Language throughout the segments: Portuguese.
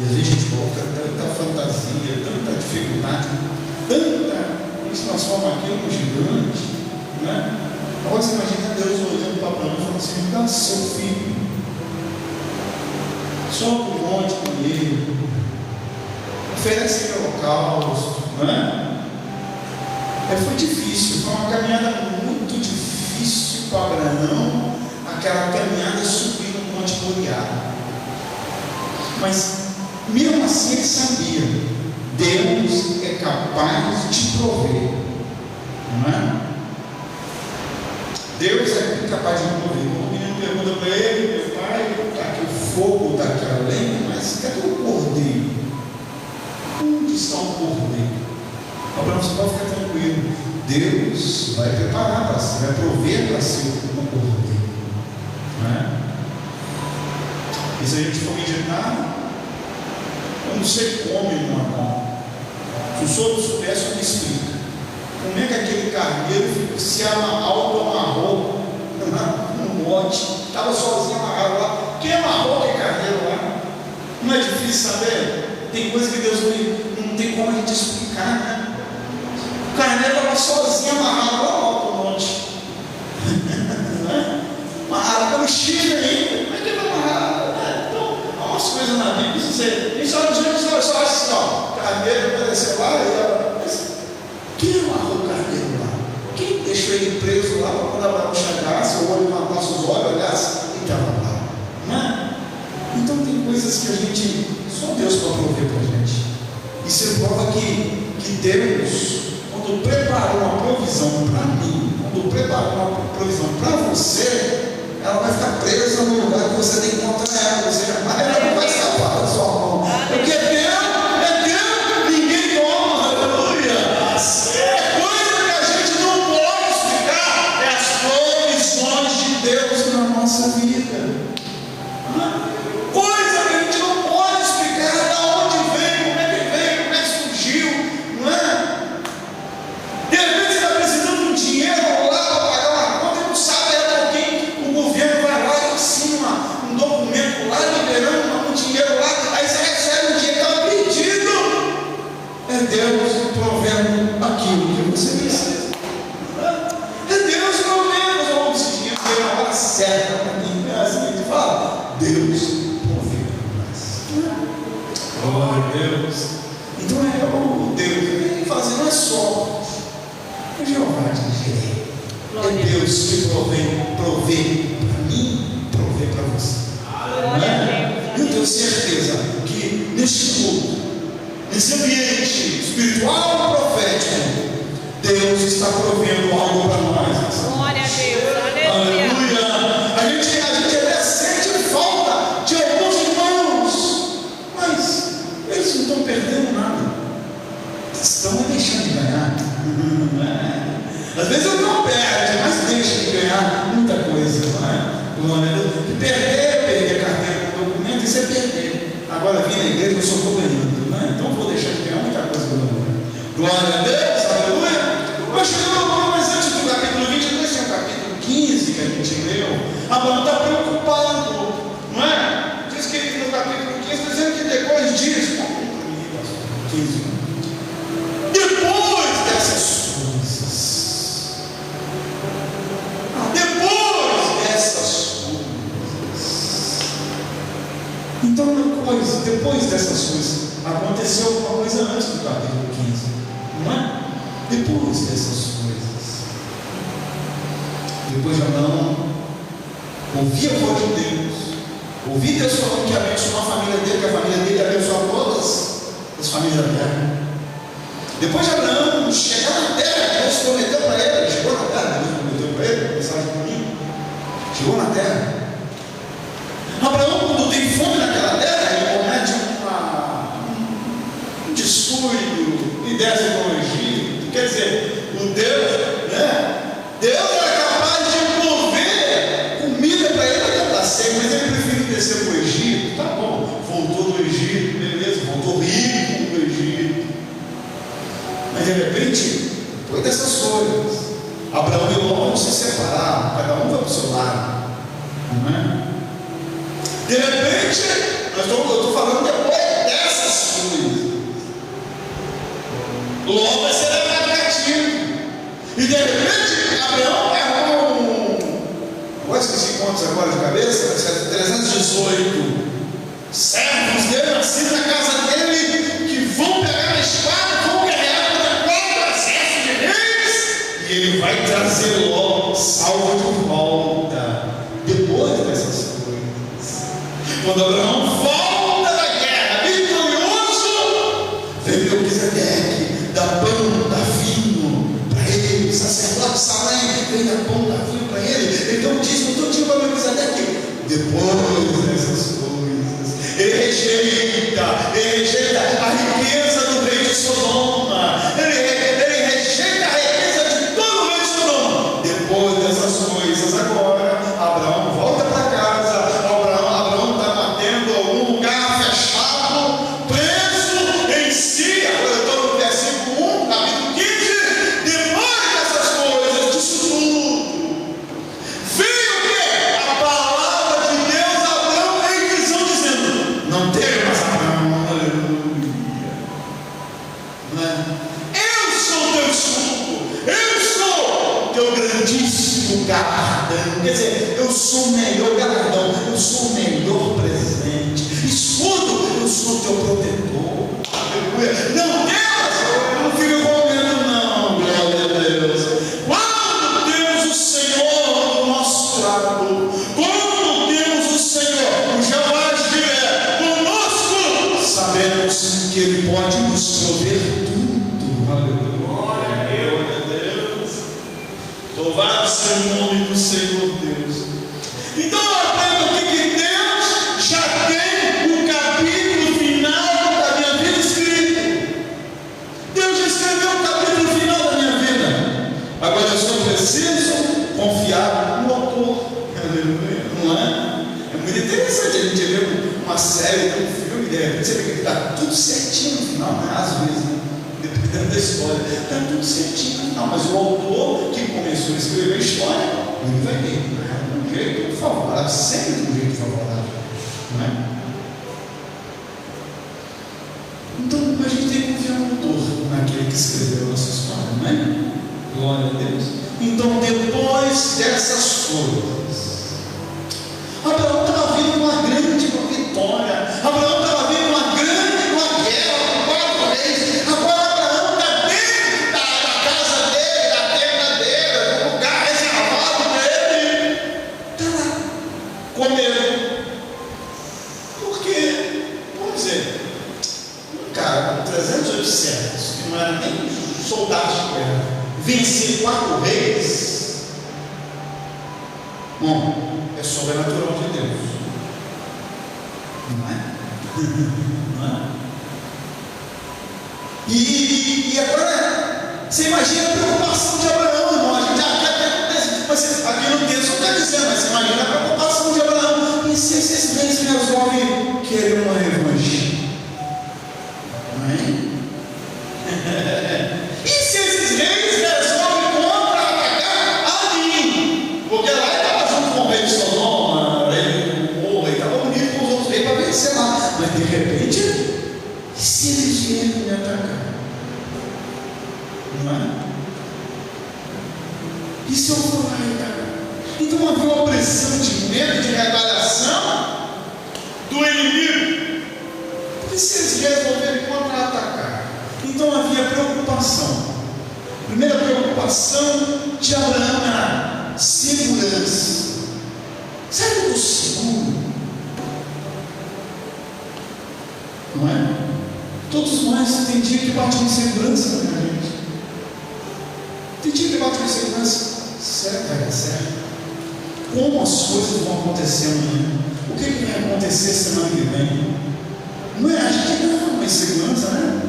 E às vezes a gente coloca tanta fantasia, tanta dificuldade, isso transforma aquilo num gigante, né? Agora você imagina Deus olhando para Abraão e falando assim: dá seu filho, sobe o monte com ele, oferece ele holocausto, né? Foi difícil, foi uma caminhada muito difícil para Abraão, aquela caminhada subir no Monte Moriá. Mas mesmo assim ele sabia: Deus é capaz de prover, não é? Deus é capaz de prover. O menino pergunta para ele: meu pai, está aqui o fogo, está aqui a lenha, mas cadê o cordeiro? Onde está o cordeiro? Abraão, você pode ficar tranquilo, Deus vai preparar para si, vai prover para si o cordeiro, não é? E se a gente for meditar, eu não sei como, irmão. Se o senhor soubesse, me explica. Como é que aquele carneiro se auto-amarrou no monte? Estava sozinho amarrado lá. Quem amarrou aquele carneiro lá? Não é difícil saber? Tem coisa que Deus não tem como a gente explicar, né? O carneiro estava sozinho amarrado lá no alto do monte. Amarrado pelo chifre ainda. Como é que ele vai amarrar? Então, há umas coisas na Bíblia. A gente só acha assim: ó, o carneiro apareceu lá e mas quem amarrou o carneiro lá? Quem deixou ele preso lá para quando Abraão chegasse, o olho levantasse os olhos, olhasse e estava lá? Não é? Então tem coisas que a gente, só Deus pode prover para a gente. Isso prova que Deus, quando preparou uma provisão para mim, quando preparou uma provisão para você, ela vai ficar presa no lugar que você tem contra ela. Ou seja, ela não vai escapar da sua mão. Porque Deus, ninguém toma, aleluia. É coisa que a gente não pode explicar, é as provisões de Deus na nossa vida. Coisa que a gente não pode explicar, de onde veio, como é que surgiu, não é? De repente você está precisando de um dinheiro lá para pagar uma conta e não sabe para quem o governo vai lá e assina um documento lá liberando um dinheiro lá, aí você recebe um dinheiro que estava pedido. É Deus provendo aquilo que você precisa. É Deus provendo. Vamos esse dinheiro veio na hora certa para mim. É assim que a gente fala. Deus proveu para nós. Glória a Deus. Então é o Deus que vem fazer, não é só o Jeová de Jireh. É Deus que provê para mim, provê para você. Não é? Eu tenho certeza que neste culto, nesse ambiente espiritual e profético, Deus está provendo algo para nós. Glória a Deus, aleluia. A gente até sente falta de alguns irmãos, mas eles não estão perdendo nada, estão deixando de ganhar. Às vezes eu não perde, mas deixa de ganhar muita coisa, não é? Perder a carteira com documento, isso é perder. Agora vir na igreja eu só estou ganhando, não é? Então vou deixar de ganhar muita coisa que eu não ganho. Glória a Deus, aleluia. Mas chegamos, mas antes do capítulo 22, tem o capítulo 15 que a gente leu. Abraão está preocupado, não é? Diz que no capítulo 15, dizendo que depois disso, 15, depois dessas coisas, então depois dessas coisas, aconteceu alguma coisa antes do capítulo 15, não é? Depois dessas coisas, depois de Abraão ouvir a voz de Deus, ouvir Deus falando que abençoou a família dele, que a família dele abençoou todas as famílias da terra. Depois de Abraão chegar na terra, Deus prometeu para ele, chegou na terra, Deus prometeu para ele, mensagem para mim, chegou na terra. Abraão, quando tem fome naquela terra, ele comete um descuido e desce para o Egito. Quer dizer, o Deus, né? Deus era capaz de prover comida para ele até estar seco, mas ele preferiu descer para o Egito. Tá bom, voltou do Egito, beleza, voltou rico do Egito. Mas de repente, depois dessas coisas, Abraão e Ló vão se separar, cada um vai para o seu lado, não é? De repente, eu estou falando depois assim na casa dele, que vão pegar a espada, vão guerrear contra 4 exércitos de reis, e ele vai trazer logo Saul de volta, depois dessas coisas. Quando Abraão volta da guerra, vitorioso, vem Melquisedeque, dá pão, dá vinho para ele, o sacerdote Salém, vem dar pão, dá vinho para ele, então diz, não estou para Melquisedeque, depois dessas coisas, ele rejeita a riqueza do rei de Sodoma, ele rejeita a riqueza de todo o rei de Sodoma. Depois dessas coisas, agora Abraão volta para casa. Abraão está batendo algum lugar fechado, preso em si. Agora eu estou no versículo 1, capítulo 15. Depois dessas coisas, disso tudo, veio o quê? A palavra de Deus a Abraão em visão, dizendo: não temas, Abraão, aleluia. Não é? Eu sou teu escudo, eu sou teu grandíssimo galardão. Quer dizer, eu sou o melhor galardão, eu sou o melhor presente. Escudo, eu sou teu protetor. Aleluia. Não temas, eu não fico com medo, não. Glória a Deus. Quando temos o Senhor do nosso lado, quando temos o Senhor, o Jeová estiver conosco, sabemos que Ele pode nos prover tudo. Aleluia. Glória a Deus. Louvado seja o nome do Senhor Deus. Então eu aprendo aqui que Deus já tem o capítulo final da minha vida escrito. Deus já escreveu o capítulo final da minha vida. Agora eu só preciso confiar no autor. Aleluia. Não é? É muito interessante a gente ver uma série, um filme, de repente você vê que está tudo certinho no final, né? Às vezes, né? Dependendo da história, está tudo certinho no final, mas o autor que começou a escrever a história, ele vai ter um jeito favorável, sempre de um jeito favorável, não é? Então a gente tem que confiar no autor, naquele que escreveu a nossa história, não é? Glória a Deus. Então, depois dessas coisas, Abraão estava vindo uma grande vitória. Abraão estava vindo uma guerra com 4 reis. Agora Abraão está dentro da casa dele, da tenda dele, do lugar reservado dele. Está lá, comendo. Porque, vamos dizer, um cara com 308 servos, que não era nem soldado de guerra, vencer 4 reis, bom, é sobrenatural de Deus, não é? Não é? E agora, você imagina a preocupação de Abraão, irmão. A gente já aqui no texto não está dizendo, mas você imagina a preocupação de Abraão. E se esses reis resolvem querer uma revanche? Não é? E se esses reis resolvem contra-atacar a mim? Porque lá ele estava junto com o rei de Sodoma, o rei estava unido com os outros reis para vencer lá. Mas de repente, e se eles vierem me atacar? Não é? E se eu for lá e atacar? Então havia uma pressão de medo, de retaliação do inimigo. E se eles resolverem contra-atacar? Então havia preocupação. A primeira preocupação de Abraão era segurança. Será que eu estou seguro? Não é? Todos nós tem dia que bate uma insegurança na minha gente. Tem dia que bate uma insegurança. Será que vai dar certo? Como as coisas vão acontecer amanhã? O que vai acontecer semana que vem? Não é? A gente não é uma insegurança, né?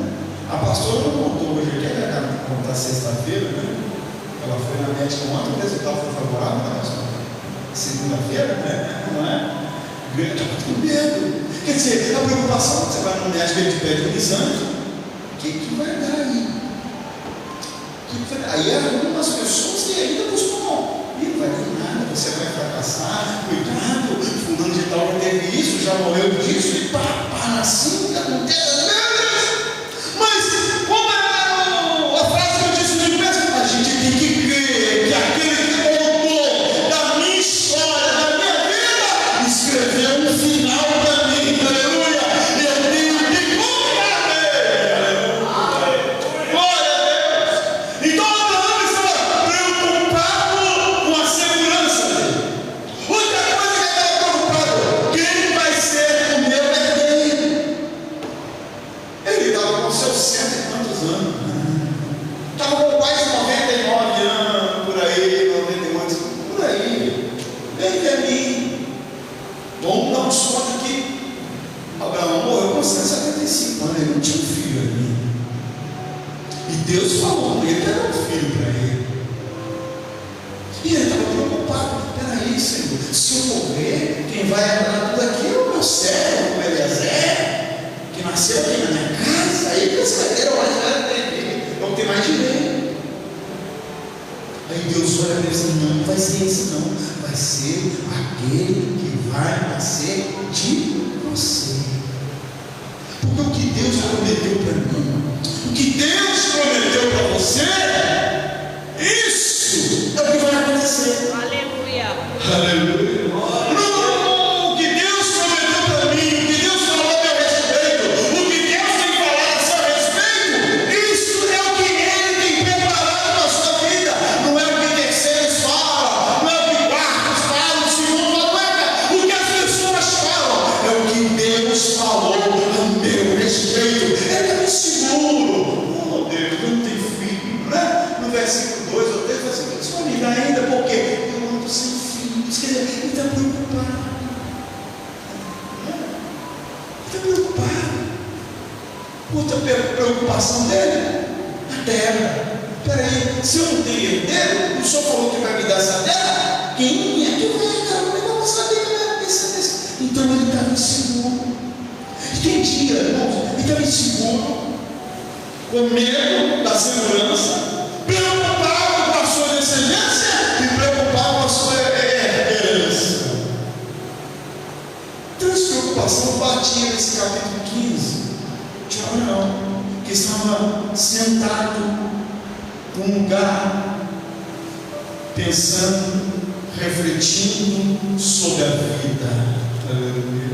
A pastora não contou hoje aqui, ela contar sexta-feira, né? Ela foi na médica ontem, o resultado foi favorável, né, pastor? Segunda-feira, né? Não é? Está com medo. Quer dizer, a preocupação, você vai no médico e ele pede um exame, o que vai dar aí? Aí algumas pessoas que ainda costumam, e não vai ter nada, você vai fracassar, cuidado, fulano de tal que teve isso, já morreu disso, e pá, assim, acontece, mas como é a frase que eu disse de vez, a gente tem que crer que aquele que contou da minha história, da minha vida, escreveu um final para mim, aleluia. Eu tenho seus 100 e quantos anos. Estava com quase 99 anos, por aí, 98, por aí. Vem até mim. Vamos dar um desconto aqui. Abraão morreu com 175 anos, ele não tinha um filho ali. E Deus falou com ele que era um filho para ele. E ele estava preocupado. Peraí, Senhor, se eu morrer, quem vai herdar tudo aqui é o meu servo, o Eliezer, que nasceu aqui na minha casa. Aí que esse carteiro mais velho dele, é o que tem mais direito. Aí Deus olha para ele e diz: não vai ser esse, não, vai ser aquele que vai nascer de você. Porque o que Deus prometeu para mim, o que Deus prometeu para você, isso é o que vai acontecer. Aleluia. Aleluia. Não, o que Deus prometeu para mim, o que Deus falou a meu respeito, o que Deus tem falado a seu respeito, isso é o que Ele tem preparado para a sua vida. Não é o que terceiros falam, não é o que quartos falam, segundo falam, não é o que as pessoas falam, é o que Deus falou a meu respeito. Ele é seguro. Oh Deus, eu não tenho filho, né? No versículo 2 ou 3, você diz para mim ainda, porque eu ando sem filhos. Quer dizer, ele está preocupado. Ele está preocupado. Outra preocupação dele, a terra. Peraí, se eu não tenho herdeiro, o senhor falou que vai me dar essa terra? Quem é que vai herdar? Como é que eu vou saber que vai pensar nisso? Então ele estava inseguro. Tem dia, irmãos, ele estava inseguro, com medo da segurança, preocupado com a sua descendência e preocupado com a sua herança. Três preocupações batiam nesse capítulo 15 de Abraão, que estava sentado num lugar, pensando, refletindo sobre a vida. Aleluia.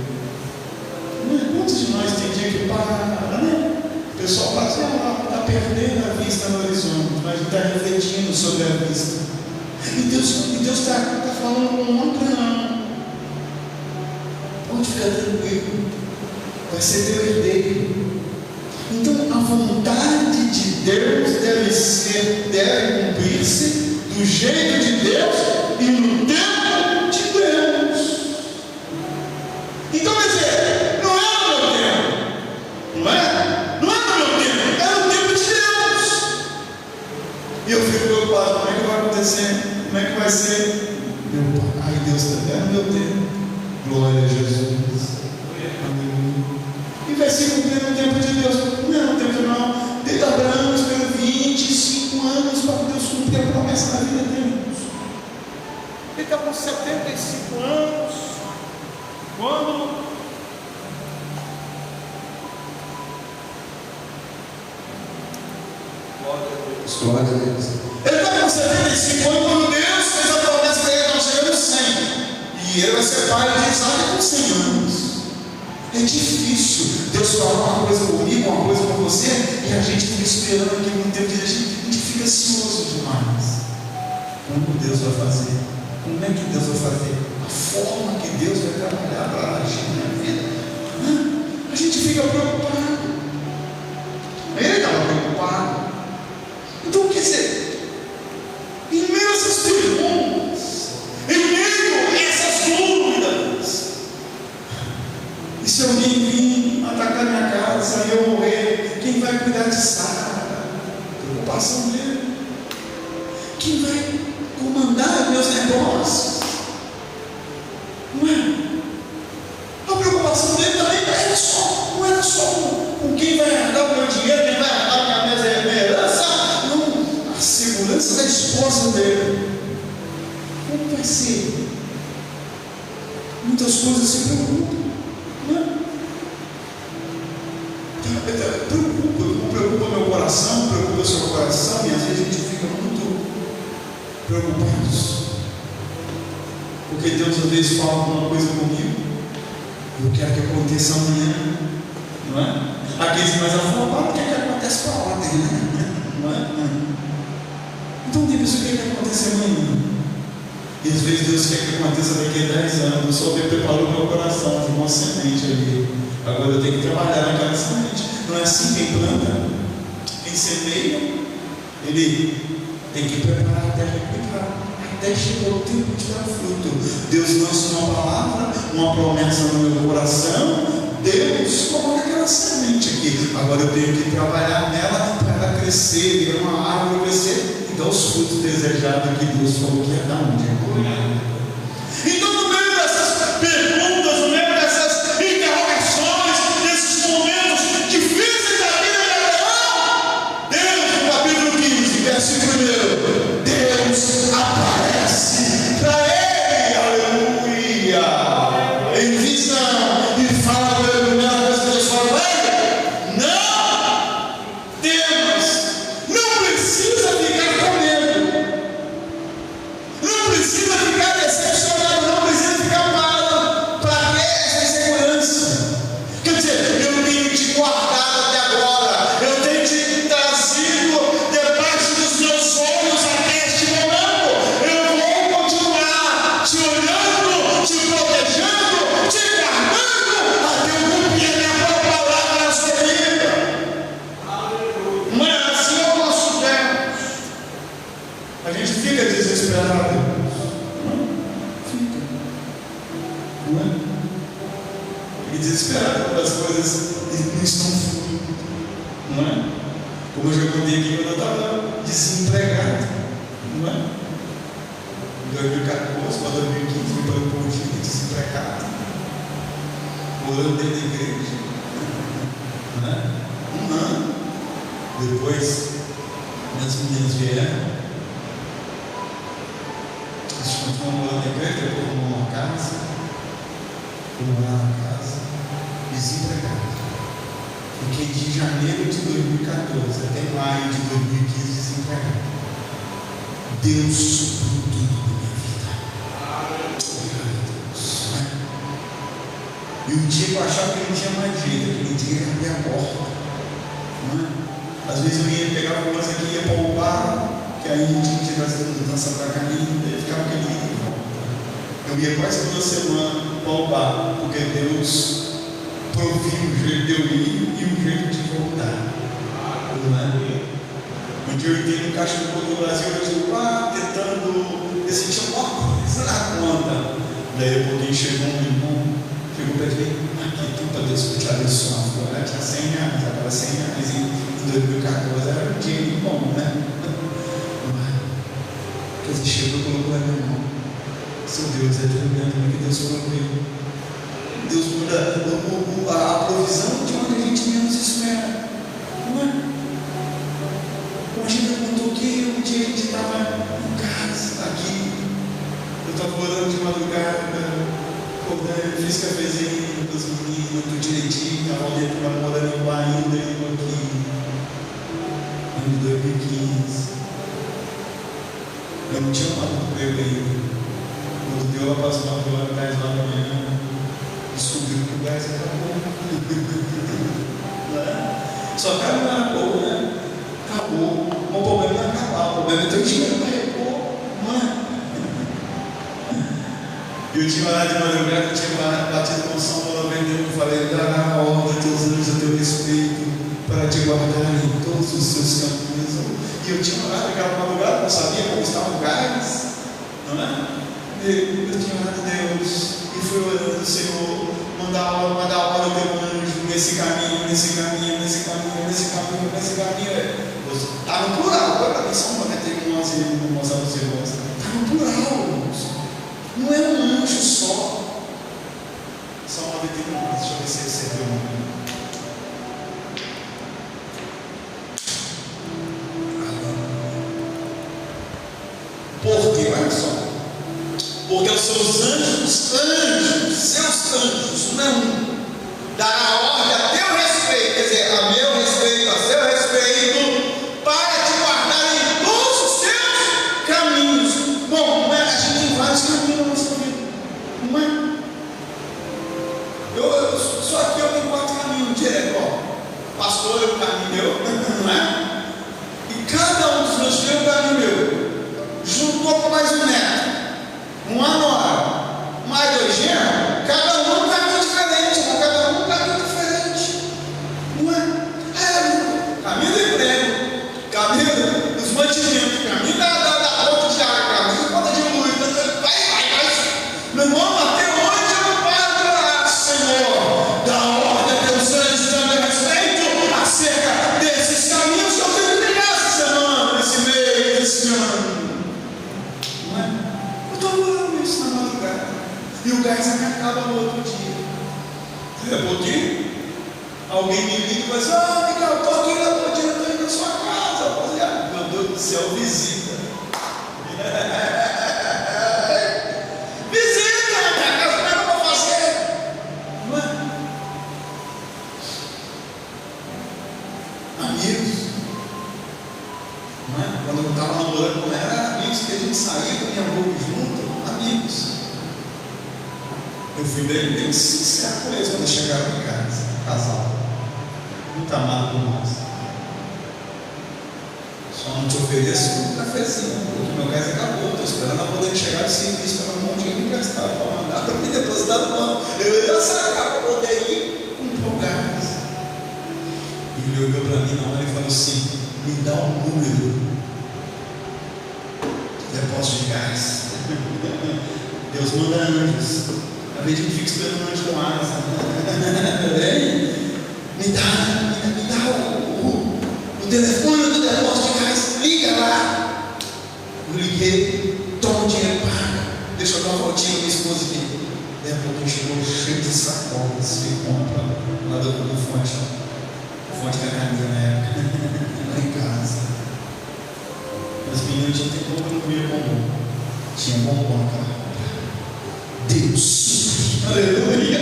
Quantos de nós tem dia que para, né? O pessoal passa, está perdendo a vista no horizonte, mas está refletindo sobre a vista. E Deus está falando com um outro não. Pode ficar tranquilo, vai ser teu herdeiro. Então a vontade de Deus deve cumprir-se do jeito de Deus e no tempo de Deus. Então quer dizer, não é no meu tempo, não é? Não é no meu tempo, é no tempo de Deus. E eu fico preocupado, como é que vai acontecer? Como é que vai ser? Meu pai, ai Deus, é no meu tempo. Glória a Jesus. E vai se cumprir no tempo de Deus. Não é no tempo não. Desde Abraão esperou 25 anos para Deus cumprir a promessa da vida dele. Ele está com 75 anos. Quando glória a Deus. Ele está com 75 anos quando Deus fez a promessa para ele, não chegando 100. E ele vai ser pai de Isaac com 100 anos. É difícil Deus falar uma coisa comigo, uma coisa com você, e a gente fica esperando aqui no tempo de Deus, a gente fica ansioso demais. Como Deus vai fazer? Como é que Deus vai fazer? A forma que Deus vai trabalhar para agir na vida. A gente fica preocupado. Ele estava preocupado. Então, quer dizer, em meio a essas perguntas, em meio a essas dúvidas, e se alguém vir atacar minha casa e eu morrer, quem vai cuidar de Sara? Preocupação dele. Quem vai comandar meus negócios? Não é? A preocupação dele também não era só com quem vai herdar o meu dinheiro, quem vai herdar a minha herança. Não, a segurança da esposa dele. Como vai ser? Muitas coisas se preocupam. Preocupa meu coração, preocupa seu coração, e às vezes a gente fica muito preocupados, porque Deus às vezes fala alguma coisa comigo, eu quero que aconteça amanhã, não é? Aqueles mais afobados querem que aconteça para ontem, né? Não é? Então tem pessoas que querem que aconteça amanhã, e às vezes Deus quer que aconteça daqui a 10 anos. Eu só preparou meu coração, tem uma semente ali. Agora eu tenho que trabalhar naquela semente. Não é assim quem planta? Quem semeia, ele tem que preparar a terra até chegar o tempo de dar fruto. Deus lança uma palavra, uma promessa no meu coração. Deus coloca aquela semente aqui. Agora eu tenho que trabalhar nela para ela crescer, virar uma árvore, crescer e dar os frutos desejados que Deus falou que ia dar um dia. Então, no meio dessas perguntas, no meio dessas interrogações, desses momentos difíceis da vida de Abraão, Deus, no capítulo 15, versículo 1, Deus aparece para ele, aleluia, em visão, e fala para ele, Deus fala para ele: não temas, não precisa ficar com medo, não precisa ficar decepcionado, não precisa ficar mal, para ter essa segurança. Quer dizer, eu tenho te guardado até agora, eu tenho te trazido debaixo dos meus olhos até este momento, eu vou continuar te olhando, te protegendo, te guardando, até eu cumprir a minha própria palavra na sua vida. Mas assim é o nosso Deus. A gente fica desesperado. Não é? Fica desesperado quando as coisas não estão fluindo. Não é? Como eu já contei aqui, quando eu estava desempregado. Não é? Em 2014 para 2015, fui para o Pontinho desempregado, morando dentro da igreja. Não é? Um ano. Depois, minhas meninas vieram. Eles continuam morando na igreja, depois vão morar na casa. Fui morar na casa, desempregado. Fiquei de janeiro de 2014 até maio de 2015 desempregado. Deus supriu tudo na minha vida. Obrigado a Deus. E um dia eu achava que não tinha mais jeito, aquele dia ia abrir a porta. Não é? Às vezes eu ia pegar algumas aqui e ia para o bar, que aí a gente tinha que dança para caminho, e ficava aquele dia de volta. Eu ia quase toda semana para o bar, porque Deus proviu um jeito de eu ir e um jeito de voltar. Não é? Um dia eu entrei no Caixa do Brasil, eu estive lá tentando decidir alguma coisa na conta. Daí um pouquinho chegou um irmão, chegou para mim: aqui, tudo para Deus te abençoar. Agora tinha 100 reais, agora 100 reais em 2014 era um dinheiro bom, né? Quer dizer, chegou e colocou na minha mão. Seu Deus é tremendo, que Deus colocou. Deus muda a provisão de onde a gente menos espera. Não é? Imagina quando um dia a gente estava em casa, aqui. Eu estava orando de madrugada, acordando, fiz cafezinho com os meninos, tudo direitinho. A Valdeira estava morando em Guaíba, eu aqui, em 2015. Eu não tinha um emprego ainda. Quando deu para as 9 horas, 10 horas da manhã, descobriu que o gás acabou. Só que não era pouco, né? Acabou. O problema não é acabar, o problema é ter dinheiro para repor. Não é? Eu tinha lá de madrugada, eu tinha batido com São Paulo, eu falei: dará a ordem a teus anjos a teu respeito, para te guardar em todos os seus caminhos. E eu tinha orado aquela madrugada, não sabia como estava o gás, não é? Eu tinha orado a Deus e fui orando: Senhor, manda a hora o teu anjo nesse caminho. Está no plural, agora tem só 91 irmãos, aos irmãos. Está no plural, irmãos. Não é um anjo só. Só 91, deixa eu ver se você viu o nome. Porque, olha só, porque os seus anjos, não é um, dará ordem a teu respeito, quer dizer, a meu respeito, a seu respeito, para te guardar em todos os teus caminhos. Bom, a gente tem vários caminhos na nossa vida, não é? Só aqui eu tenho 4 caminhos direto, ó. Pastor é o caminho meu, não é? E cada um dos meus filhos é o caminho meu. Juntou com mais um neto, uma nora, mais 2 genros, cada um um caminho diferente, cada um um caminho diferente. Não é? Caminho do emprego, amigo vai dizer: ah, Miguel, eu estou aqui na Pontinha, estou indo na sua casa. Eu falei: ah, meu Deus do céu, visita. Visita na minha casa, como é que eu vou fazer? Não é? Amigos. Não é? Quando eu estava namorando com ela, era amigos que a gente saía, comia bolo junto, amigos. Eu fui bem sincero com eles quando chegaram em casa, casal. Muito amado por nós. Só não te ofereço um cafezinho, porque meu gás acabou. Estou esperando a poder chegar de serviço para um monte de emprestado para mandar para me depositar no banco. Eu ia sacar para poder ir comprar o gás. E ele olhou para mim na hora e falou assim: me dá um número de depósito de gás. Deus manda anjos. A vez que fica esperando um anjo com asa. Me dá o telefone do depósito de gás. Liga lá. Eu liguei, toma o dinheiro, paga. Deixa eu dar uma voltinha com minha esposa aqui. Daí a pouco chegou cheio de sacolas e compra lá do fonte. Fonte da camisa na época. Lá em casa. Os meninos tinham que comprar no meio bombom. Tinha bombom, cara. Deus, aleluia,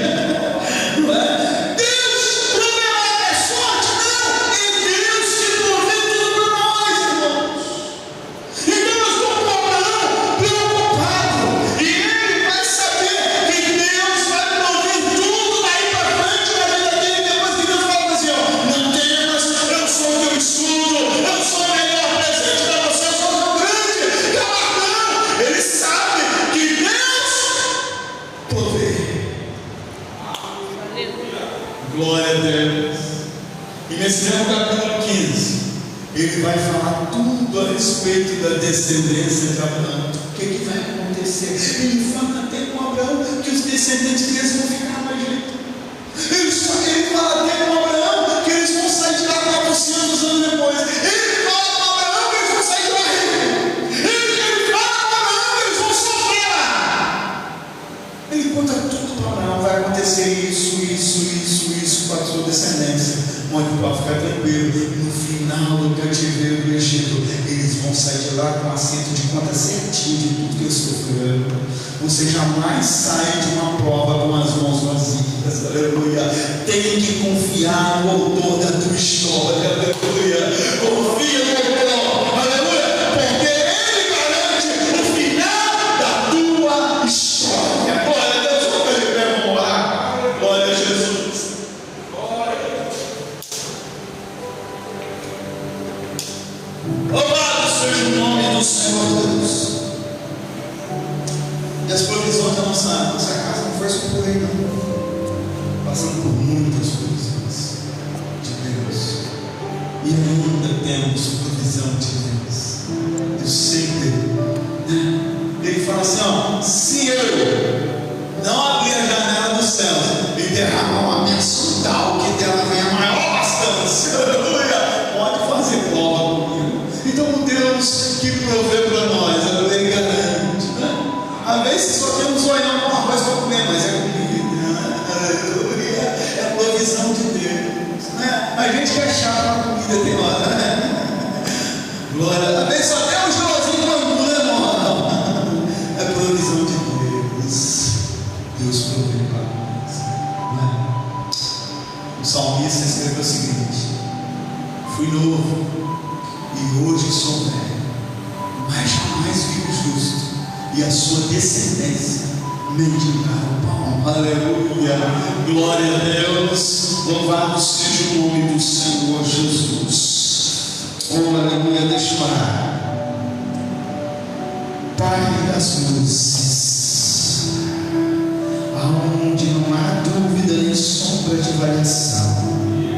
não é? Deus proverá é sorte, não, é Deus que provê tudo para nós, irmãos. Então nós vamos com Abraão preocupado, e ele vai saber que Deus vai prover tudo daí para frente na vida dele. Depois que Deus fala assim: ó, não temas, eu sou o teu escudo, eu sou o melhor presente para você, eu sou o grande galardão. Ele sabe que Deus prover. Glória a Deus. E nesse mesmo capítulo 15, ele vai falar tudo a respeito da descendência de Abraão. O que vai acontecer? Ele fala até com Abraão que os descendentes deles vão ficar no Egito. Ele fala até com Abraão que eles vão sair de lá 400 anos depois. Ele fala com Abraão que eles vão sair de lá ricos. Ele fala com Abraão que eles vão sofrer lá. Ele conta tudo para Abraão. Vai acontecer isso com a sua descendência. Onde pode ficar tranquilo. No final do cativeiro do Egito, eles vão sair de lá com assento de conta certinho de tudo que eles sofreram. Você jamais sai de uma prova com as mãos vazias. Aleluia. Tem que confiar no autor da tua história. Aleluia. Confia no autor. Aleluia. Porque ele garante o final da tua história. Glória a Deus. Vamos orar. Glória a Jesus. Louvado seja o nome do Senhor Deus. E as provisões da nossa casa não foi só por aí, não. Passando por muitas provisões de Deus. E ainda temos provisão de Deus. Eu sempre, ele fala assim: ó, se eu não abrir a janela dos céus e derramar uma bênção tal que dela venha a maior bastância, aleluia, pode fazer prova comigo. Então o Deus que provê para nós, ele garante, né? Às vezes só temos olhando para uma coisa para comer, mas é comida, aleluia, é provisão de Deus, né? A gente quer chato para comida, tem hora, né? Glória, às vezes só temos gelzinho para comer, não, é provisão de Deus. Deus provê para nós, né? O salmista escreveu o seguinte: fui novo e hoje sou velho, mas jamais vi o justo e a sua descendência mendigar o pão. Aleluia, glória a Deus, louvado seja o nome do Senhor Jesus. Oh, aleluia, deixa eu orar. Pai das luzes, aonde não há dúvida nem sombra de variação,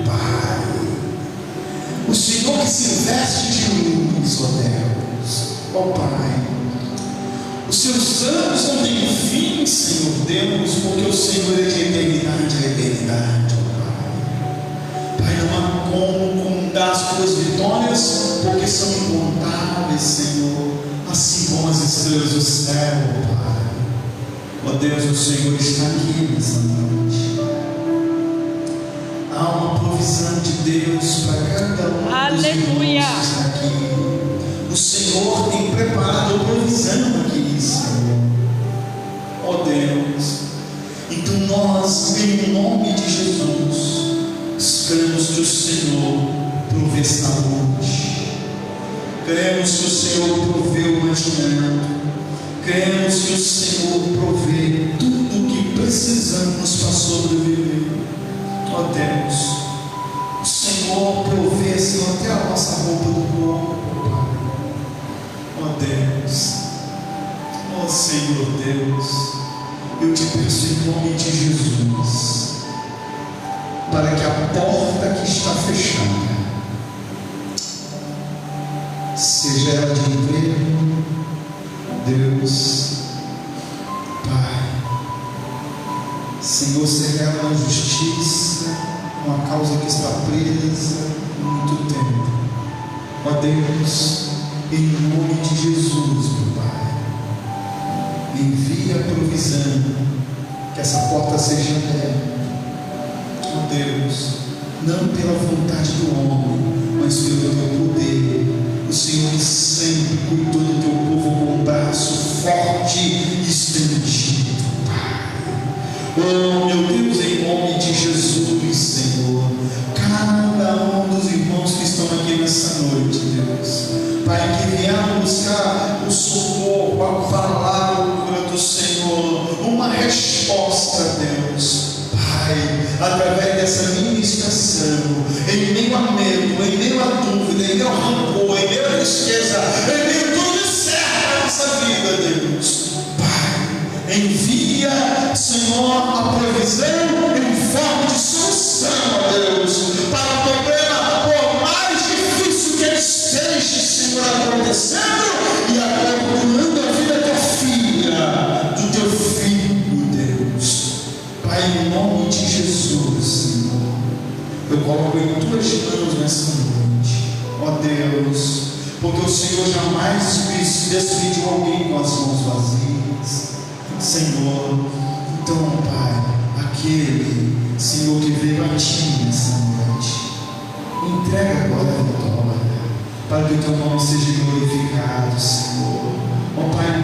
Pai, o Senhor que se veste de luz, ó Deus, ó Pai, os seus anos não têm fim, Senhor Deus, porque o Senhor é de eternidade a eternidade, ó Pai. Pai, não há como contar as tuas vitórias, porque são incontáveis, Senhor, assim como as estrelas do céu, ó Pai. Ó Deus, o Senhor está aqui nessa noite. Há uma provisão provisão de Deus para cada um dos Aleluia. irmãos que está aqui. O Senhor tem preparado provisão aqui, Senhor. Ó Deus, então nós, em nome de Jesus, esperamos que o Senhor provê saúde, queremos que o Senhor provê o mantimento, queremos que o Senhor provê tudo o que precisamos para sobreviver. Ó Deus, o Senhor provê, Senhor, até a nossa roupa do corpo. Ó Deus, ó Senhor Deus, eu te peço em nome de Jesus, para que a porta que está fechada, seja ela de emprego, Deus, Pai, Senhor, seja ela na justiça, uma causa que está presa há muito tempo. Ó Deus, em nome de Jesus, meu Pai, envia a provisão, que essa porta seja aberta. Ó Deus, não pela vontade do homem, mas pelo teu poder. O Senhor que sempre cuidou do teu povo com um braço forte e estendido, Pai. Oh meu Deus, em nome de Jesus, Senhor, cada um dos irmãos que estão aqui nessa noite, Deus, Pai, que vieram buscar o socorro, a palavra do Senhor, uma resposta, Deus, Pai, através dessa ministração, em meio a medo, em meio a dúvida, em meio ao rancor, em meio à tristeza, em meio a tudo certo na nossa vida, Deus, Pai, envia, Senhor, a provisão em forma de solução, ó Deus, para o problema, por mais difícil que ele esteja, Senhor, acontecendo, e agora curando a vida da tua filha, do teu filho, Deus, Pai, em nome de Jesus, Senhor, eu coloco em tuas mãos nessa noite, ó Deus, porque o Senhor jamais despediu alguém com as mãos vazias, Senhor. Então, Pai, aquele, Senhor, que veio a Ti nessa noite, entrega agora a vitória, para que o Teu nome seja glorificado, Senhor. Ó Pai,